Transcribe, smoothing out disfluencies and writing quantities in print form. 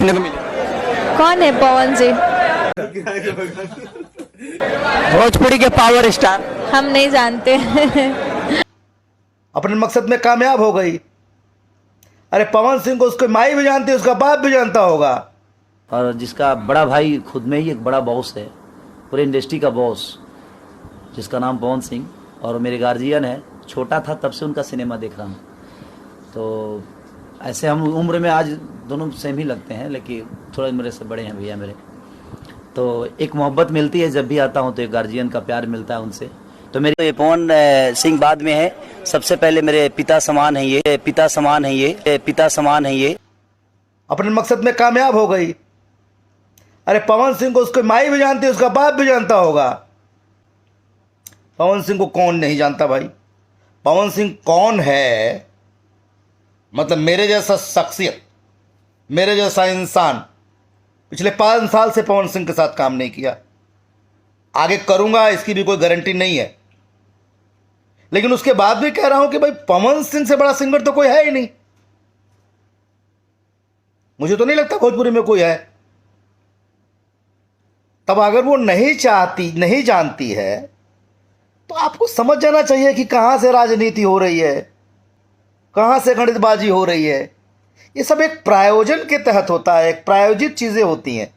सुनने को मिले। कौन है पवन जी? भोजपुरी के पावर स्टार। हम नहीं जानते। अपने मकसद में कामयाब हो गई। अरे पवन सिंह को उसकी माई भी जानती है, उसका बाप भी जानता होगा। और जिसका बड़ा भाई खुद में ही एक बड़ा बॉस है, पूरे इंडस्ट्री का बॉस, जिसका नाम पवन सिंह, और मेरे गार्जियन है। छोटा था तब से उनका सिनेमा देख रहा हूँ। तो ऐसे हम उम्र में आज दोनों सेम ही लगते हैं, लेकिन थोड़ा मेरे से बड़े हैं भैया मेरे। तो एक मोहब्बत मिलती है, जब भी आता हूँ तो एक गार्जियन का प्यार मिलता है उनसे। तो मेरे ये पवन सिंह बाद में है, सबसे पहले मेरे पिता समान है ये, पिता समान है ये, पिता समान है ये। अपने मकसद में कामयाब हो गई। अरे पवन सिंह को उसकी माई भी जानती है, उसका बाप भी जानता होगा। पवन सिंह को कौन नहीं जानता भाई? पवन सिंह कौन है? मतलब मेरे जैसा शख्सियत, मेरे जैसा इंसान पिछले 5 साल से पवन सिंह के साथ काम नहीं किया। आगे करूंगा इसकी भी कोई गारंटी नहीं है, लेकिन उसके बाद भी कह रहा हूं कि भाई पवन सिंह से बड़ा सिंगर तो कोई है ही नहीं। मुझे तो नहीं लगता भोजपुरी में कोई है। तब अगर वो नहीं चाहती, नहीं जानती है, तो आपको समझ जाना चाहिए कि कहां से राजनीति हो रही है, कहां से गणितबाजी हो रही है। ये सब एक प्रायोजन के तहत होता है, एक प्रायोजित चीजें होती हैं।